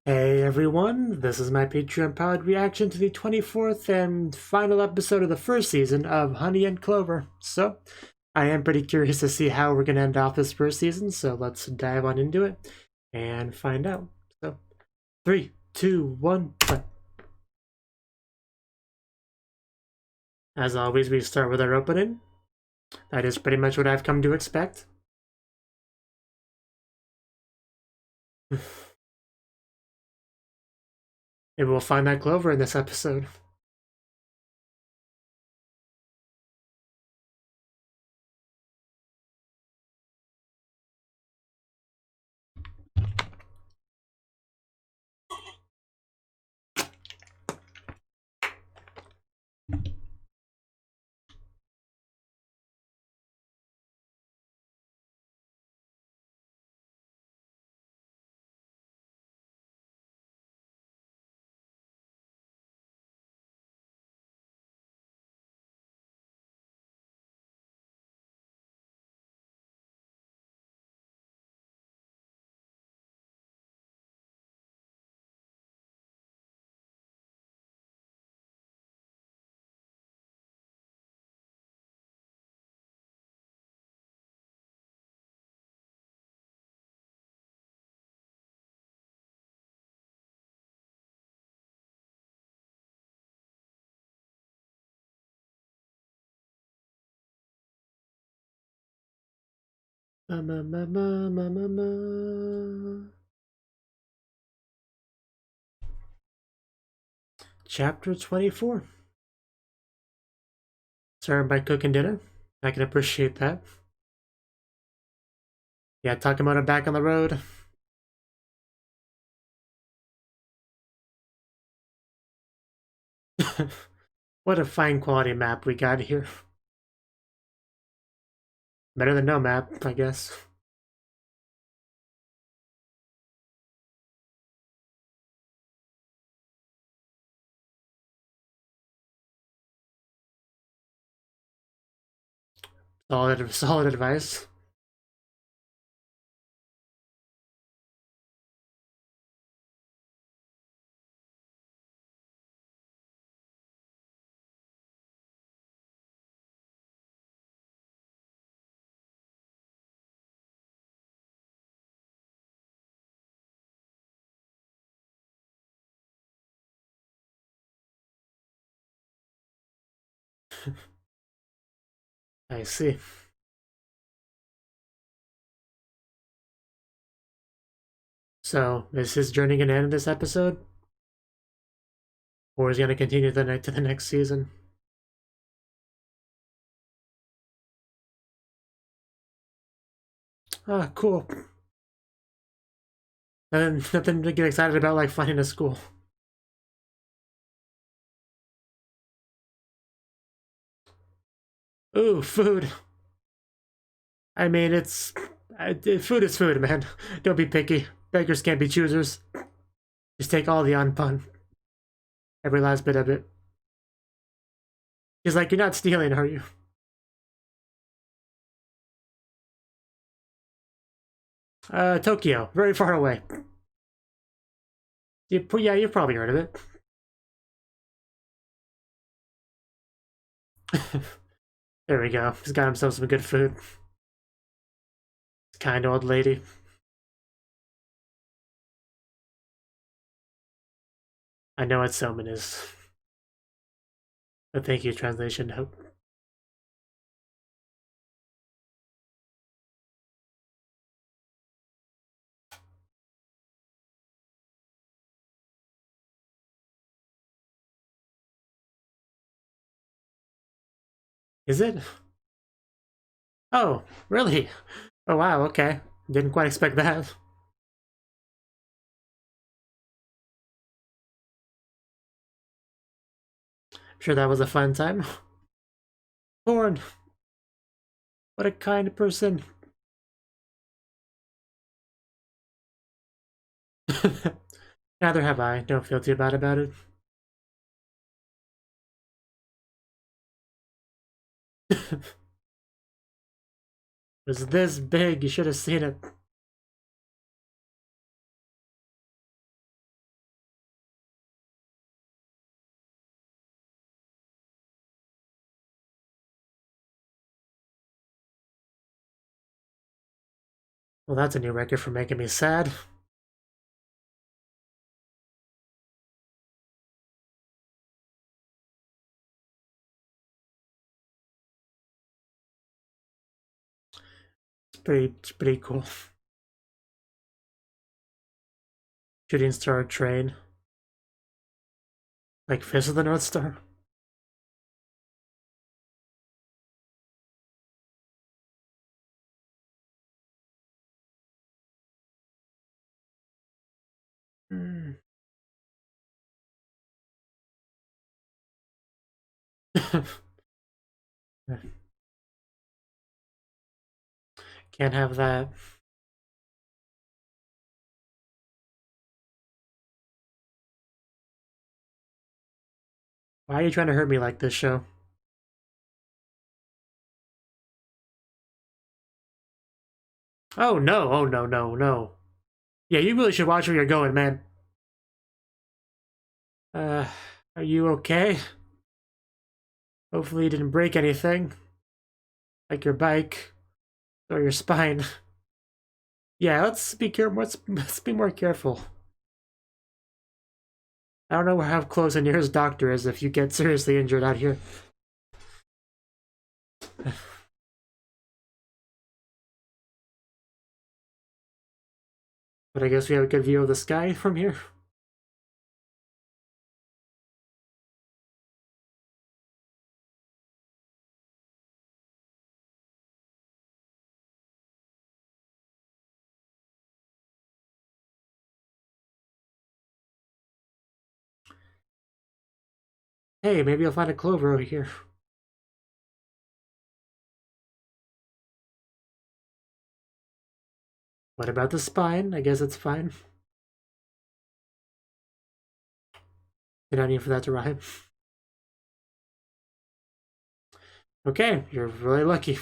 Hey everyone, this is my Patreon-powered reaction to the 24th and final episode of the first season of Honey and Clover. So, I am pretty curious to see how we're going to end off this first season, so let's dive on into it and find out. So, 3, 2, 1, play. As always, we start with our opening. That is pretty much what I've come to expect. Maybe we'll find that Clover in this episode. Chapter 24. Starting by cooking dinner. I can appreciate that. Yeah, Takemoto back on the road. What a fine quality map we got here. Better than no map, I guess. Solid advice. I see. So, is his journey gonna end this episode? Or is he gonna continue to the next season? Ah, cool. Nothing to get excited about like finding a school. Ooh, food. I mean, food is food, man. Don't be picky. Beggars can't be choosers. Just take all the unpun. Every last bit of it. He's like, you're not stealing, are you? Tokyo. Very far away. Yeah, you've probably heard of it. There we go. He's got himself some good food. Kind old lady. I know what Soman is. But thank you, translation note. Is it? Oh, really? Oh wow, okay. Didn't quite expect that. I'm sure that was a fun time. Corn! What a kind person. Neither have I. Don't feel too bad about it. It was this big, you should have seen it. Well, that's a new record for making me sad. It's pretty cool. Shooting star train. Like Fist of the North Star. Mm. Can't have that. Why are you trying to hurt me like this, show? Oh no, oh no, no, no. Yeah, you really should watch where you're going, man. Are you okay? Hopefully you didn't break anything. Like your bike. Or your spine. Yeah, let's be careful. Let's be more careful. I don't know how close the nearest doctor is if you get seriously injured out here. But I guess we have a good view of the sky from here. Hey, maybe I'll find a clover over here. What about the spine? I guess it's fine. Did I need for that to rhyme? Okay, you're really lucky.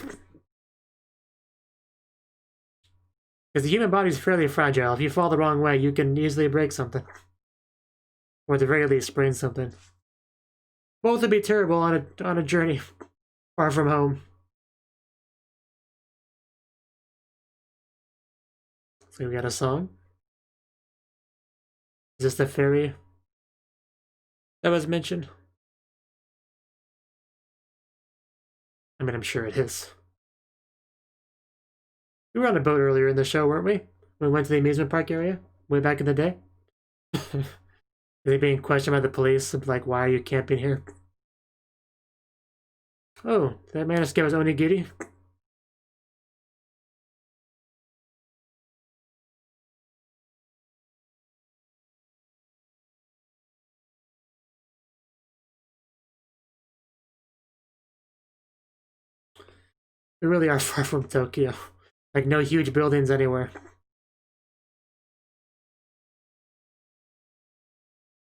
Because the human body is fairly fragile. If you fall the wrong way, you can easily break something. Or at the very least, sprain something. Both would be terrible on a journey far from home. So we got a song. Is this the fairy that was mentioned? I mean, I'm sure it is. We were on a boat earlier in the show, weren't we? We went to the amusement park area way back in the day. They being questioned by the police, like, why are you camping here? Oh, that man escaped his onigiri? We really are far from Tokyo. Like, no huge buildings anywhere.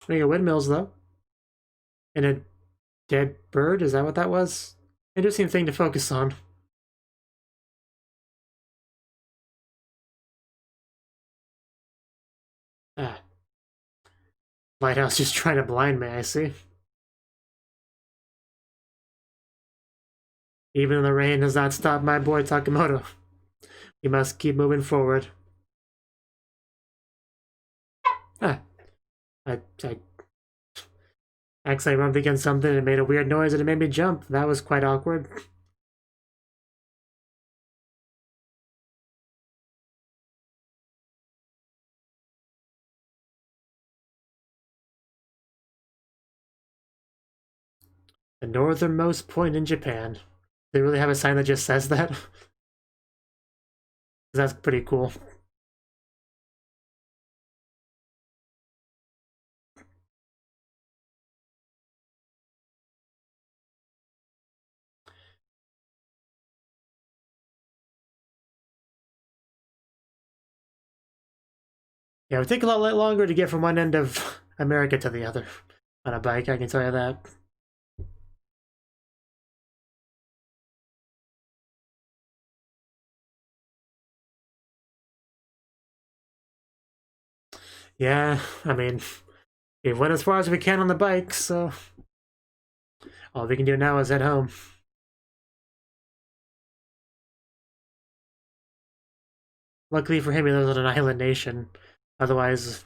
We got windmills, though. And a dead bird? Is that what that was? Interesting thing to focus on. Ah. Lighthouse just trying to blind me, I see. Even the rain does not stop my boy Takamoto. We must keep moving forward. Ah. I accidentally bumped against something and it made a weird noise and it made me jump. That was quite awkward. The northernmost point in Japan. They really have a sign that just says that? That's pretty cool. Yeah, it would take a lot longer to get from one end of America to the other on a bike, I can tell you that. Yeah, I mean, we've went as far as we can on the bike, so all we can do now is head home. Luckily for him, he lives on an island nation. Otherwise,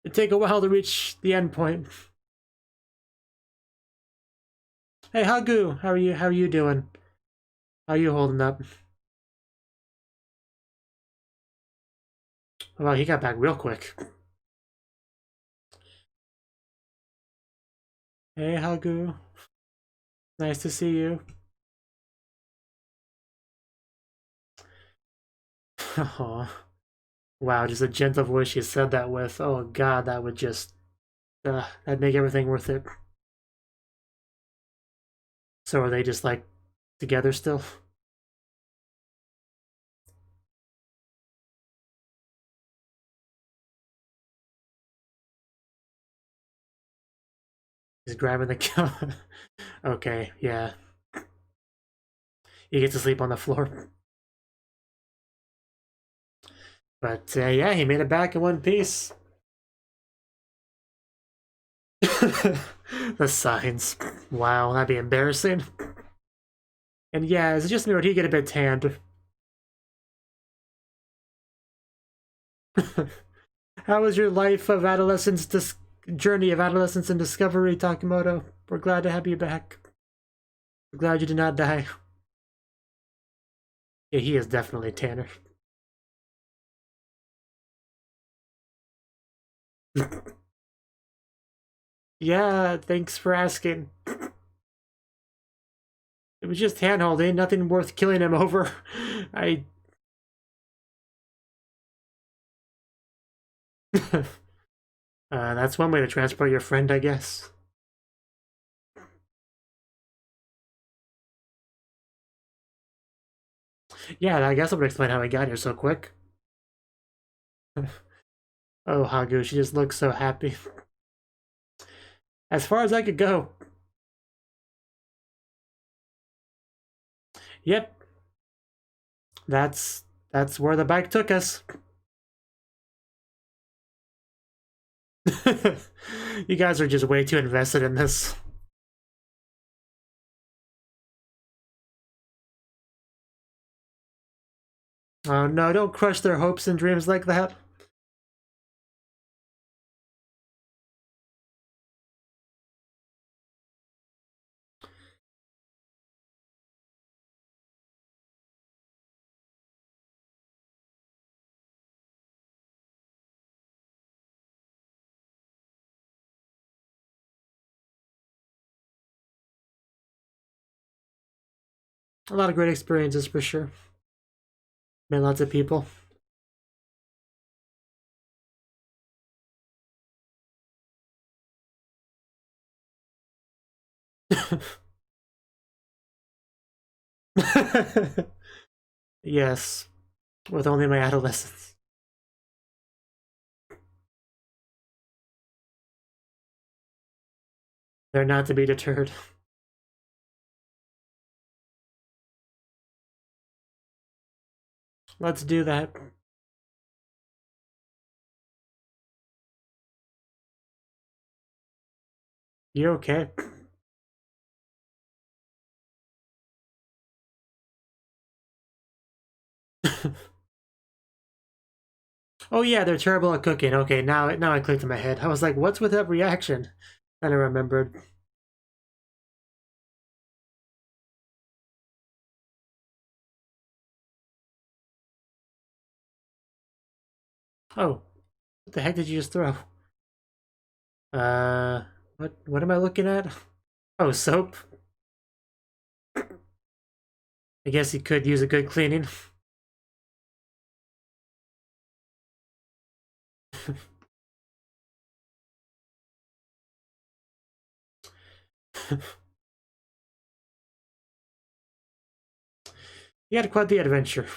it'd take a while to reach the end point. Hey, Hagu, how are you? How are you doing? How are you holding up? Well, he got back real quick. Hey, Hagu. Nice to see you. Oh, wow, just a gentle voice she said that with. Oh god, that would just... that'd make everything worth it. So are they just, like, together still? He's grabbing the gun. Okay, yeah. He gets to sleep on the floor. But, yeah, he made it back in one piece. The signs. Wow, that'd be embarrassing. And yeah, is it just me or did he get a bit tanned? How was your life of adolescence, journey of adolescence and discovery, Takimoto? We're glad to have you back. We're glad you did not die. Yeah, he is definitely tanner. Yeah, thanks for asking. It was just hand-holding, nothing worth killing him over. That's one way to transport your friend, I guess. Yeah, I guess I would explain how I got here so quick. Oh, Hagu, she just looks so happy. As far as I could go. Yep. That's where the bike took us. You guys are just way too invested in this. Oh no, don't crush their hopes and dreams like that. A lot of great experiences for sure. Met lots of people. Yes, with only my adolescence. They're not to be deterred. Let's do that. You okay? Oh yeah, they're terrible at cooking. Okay, now I clicked in my head. I was like, what's with that reaction? And I remembered. Oh, what the heck did you just throw? What am I looking at? Oh, soap. I guess he could use a good cleaning. He had quite the adventure.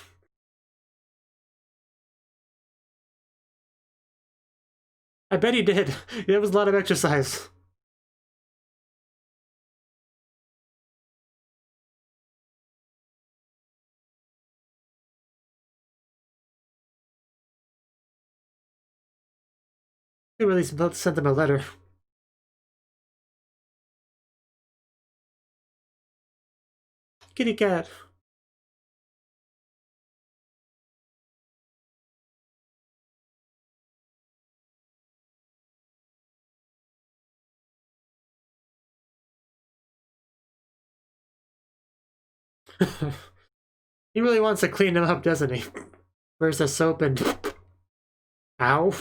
I bet he did. It was a lot of exercise. He really sent them a letter. Kitty cat. He really wants to clean him up, doesn't he? Where's the soap and... Ow.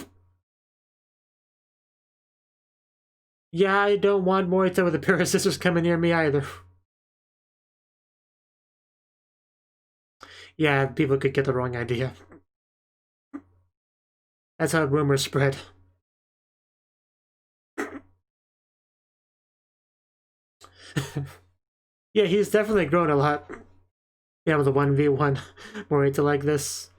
Yeah, I don't want Morita with a pair of scissors coming near me either. Yeah, people could get the wrong idea. That's how rumors spread. Yeah, he's definitely grown a lot. Yeah, with a 1v1 Morita like this.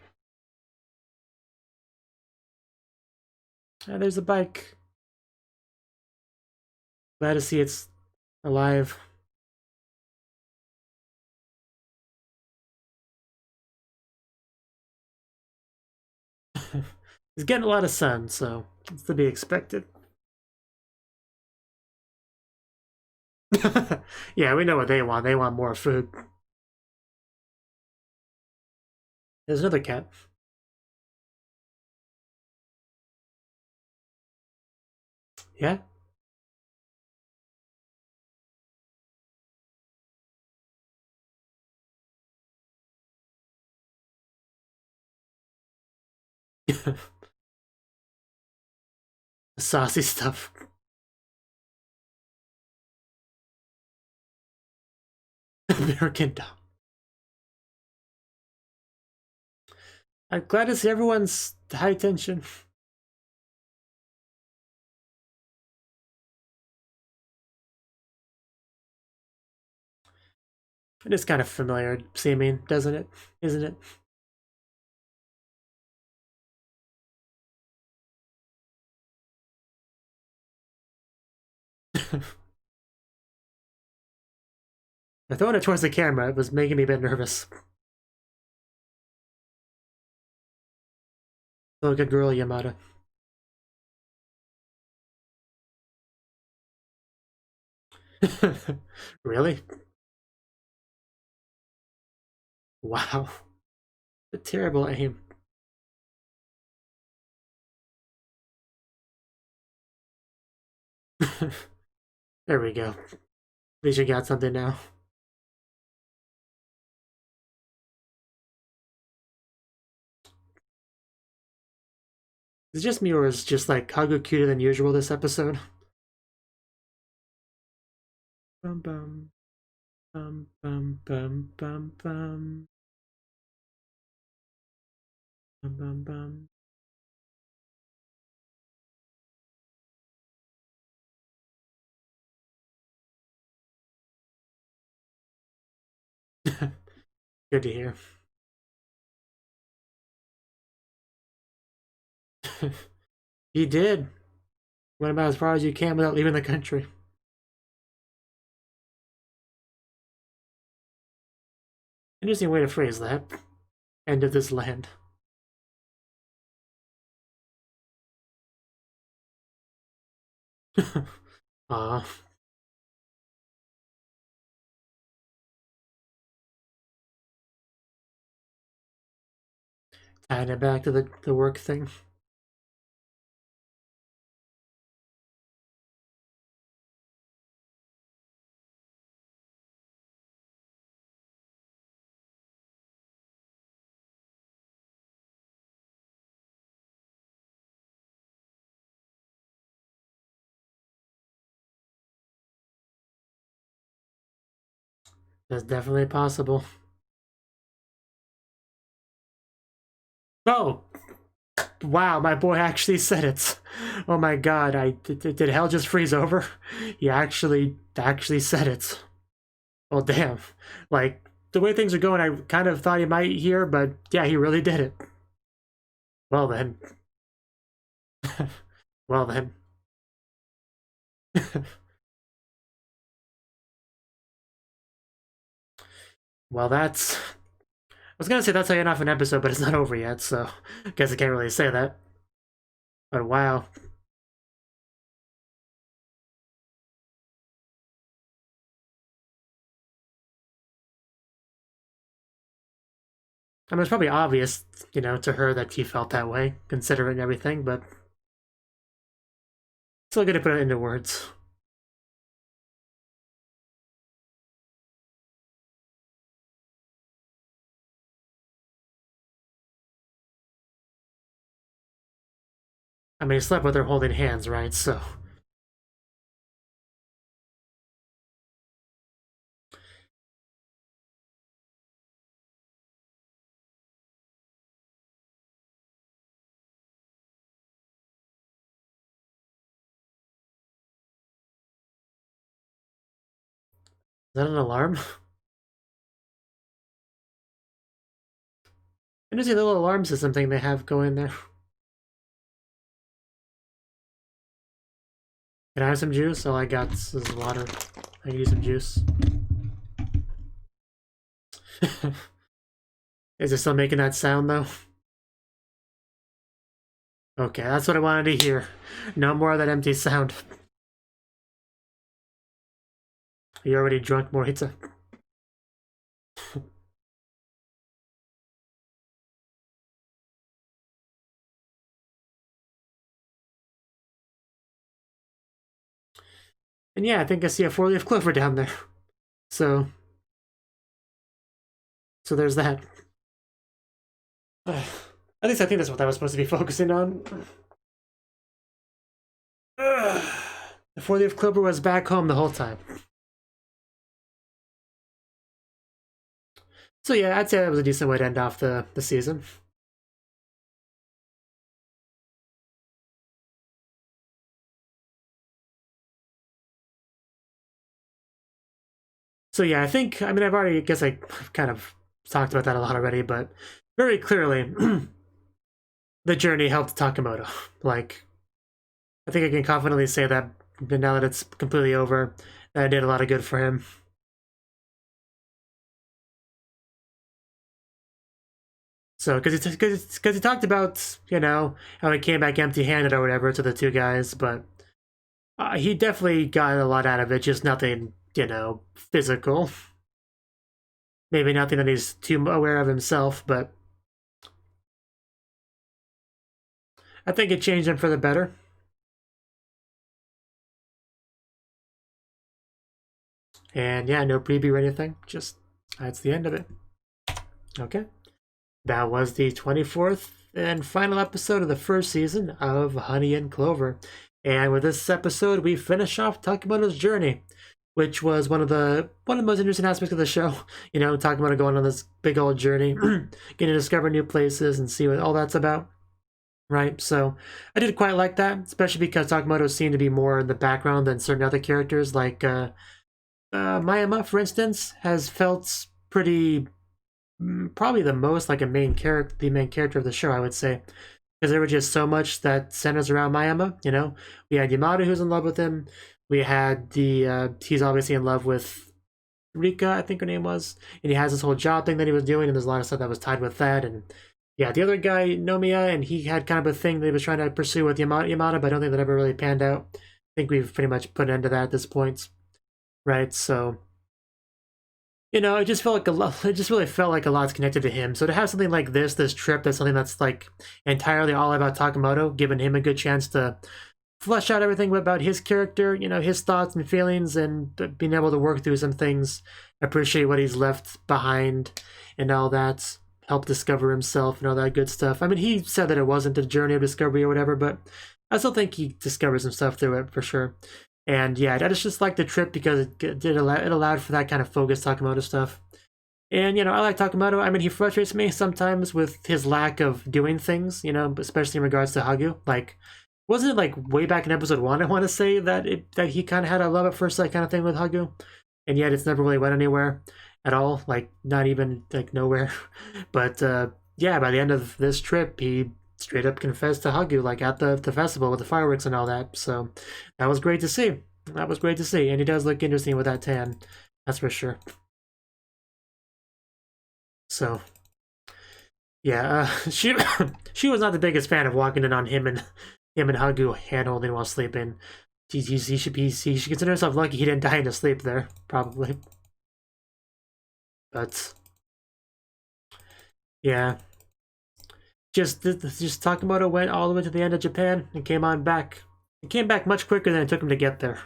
There's a bike. Glad to see it's alive. He's getting a lot of sun, so it's to be expected. Yeah, we know what they want. They want more food. There's another cat. Yeah? Saucy stuff. American dog. I'm glad to see everyone's high tension. It is kind of familiar seeming, doesn't it? Isn't it? I'm throwing it towards the camera. It was making me a bit nervous. Oh, good girl, Yamada. Really? Wow. A terrible aim. There we go. At least you got something now. Is it just me, or is just like Kagu cuter than usual this episode? Bum bum bum bum bum bum bum bum bum bum. Good to hear. You did. Went about as far as you can without leaving the country. Interesting way to phrase that. End of this land. Ah. Tying it back to the work thing. That's definitely possible. Oh! Wow, my boy actually said it. Oh my god, did hell just freeze over? He actually said it. Well, damn. Like, the way things are going, I kind of thought he might hear, but yeah, he really did it. Well then. Well then. Well, that's... I was gonna say that's how you end off an episode, but it's not over yet, so I guess I can't really say that. But wow. I mean, it's probably obvious, you know, to her that he felt that way, considering everything, but still gonna put it into words. I mean, he slept with her holding hands, right? So. Is that an alarm? And there's a little alarm system thing they have going there. Can I have some juice? All I got is water. I can use some juice. Is it still making that sound though? Okay, that's what I wanted to hear. No more of that empty sound. You already drunk, Morita? And yeah, I think I see a 4-leaf clover down there. So there's that. At least I think that's what I was supposed to be focusing on. The 4-leaf clover was back home the whole time. So yeah, I'd say that was a decent way to end off the season. So yeah, I mean, I've already, I guess I kind of talked about that a lot already, but very clearly, the journey helped Takamoto. Like, I think I can confidently say that now that it's completely over, that I did a lot of good for him. So, because he talked about, you know, how he came back empty-handed or whatever to the two guys, but he definitely got a lot out of it, just nothing, you know, physical. Maybe nothing that he's too aware of himself, but I think it changed him for the better. And yeah, no preview or anything, just that's the end of it. Okay. That was the 24th and final episode of the first season of Honey and Clover. And with this episode, we finish off Takamoto's journey, which was one of the most interesting aspects of the show. You know, Takamoto going on this big old journey, getting to discover new places and see what all that's about. Right, so I did quite like that, especially because Takamoto seemed to be more in the background than certain other characters, like Mayama, for instance, has felt pretty, probably the most like the main character of the show, I would say, because there was just so much that centers around Mayama. You know, we had Yamada who's in love with him. We had he's obviously in love with Rika, I think her name was, and he has this whole job thing that he was doing, and there's a lot of stuff that was tied with that. And yeah, the other guy, Nomiya, and he had kind of a thing that he was trying to pursue with Yamada, but I don't think that ever really panned out. I think we've pretty much put an end to that at this point, right? So, you know, it just felt like it just really felt like a lot's connected to him. So to have something like this trip, that's something that's like entirely all about Takamoto, giving him a good chance to flesh out everything about his character, you know, his thoughts and feelings, and being able to work through some things, appreciate what he's left behind, and all that. Help discover himself and all that good stuff. I mean, he said that it wasn't a journey of discovery or whatever, but I still think he discovers some stuff through it for sure. And yeah, I just like the trip because it allowed for that kind of focused Takamoto stuff. And, you know, I like Takamoto. I mean, he frustrates me sometimes with his lack of doing things, you know, especially in regards to Hagu. Like, wasn't it like way back in episode 1, I want to say, that he kind of had a love at first sight kind of thing with Hagu, and yet it's never really went anywhere at all, like not even like nowhere. But yeah, by the end of this trip, he straight up confessed to Hagu, like at the festival with the fireworks and all that. So that was great to see. That was great to see, and he does look interesting with that tan, that's for sure. So yeah, she was not the biggest fan of walking in on him and Hagu hand holding while sleeping. He should consider himself lucky he didn't die in his sleep there, probably. But yeah, just Takamoto went all the way to the end of Japan and came on back. He came back much quicker than it took him to get there,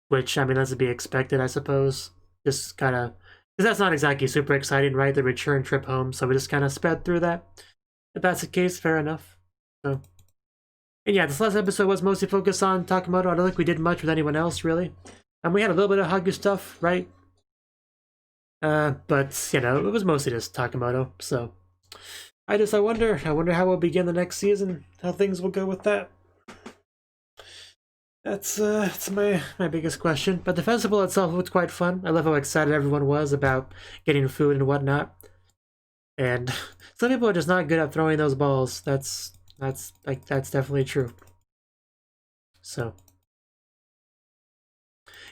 which, I mean, that's to be expected, I suppose. Just kind of, because that's not exactly super exciting, right? The return trip home, so we just kind of sped through that. If that's the case, fair enough. So And yeah, this last episode was mostly focused on Takamoto. I don't think we did much with anyone else, really. And we had a little bit of Hagu stuff, right? But, you know, it was mostly just Takamoto, so... I wonder how we'll begin the next season, how things will go with that. That's my biggest question. But the festival itself was quite fun. I love how excited everyone was about getting food and whatnot. And some people are just not good at throwing those balls. That's definitely true. So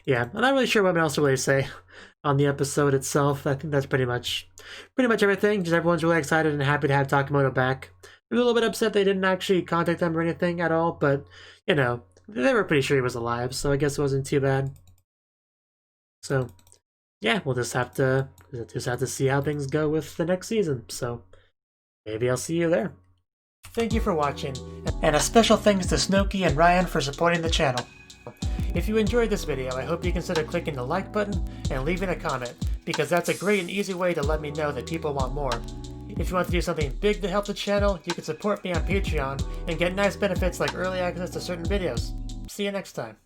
yeah, I'm not really sure what else to really say on the episode itself. I think that's pretty much everything. Just everyone's really excited and happy to have Takamoto back. I'm a little bit upset they didn't actually contact them or anything at all, but you know, they were pretty sure he was alive, so I guess it wasn't too bad. So yeah, we'll just have to see how things go with the next season. So maybe I'll see you there. Thank you for watching, and a special thanks to Cnouki and Ryan for supporting the channel. If you enjoyed this video, I hope you consider clicking the like button and leaving a comment, because that's a great and easy way to let me know that people want more. If you want to do something big to help the channel, you can support me on Patreon and get nice benefits like early access to certain videos. See you next time.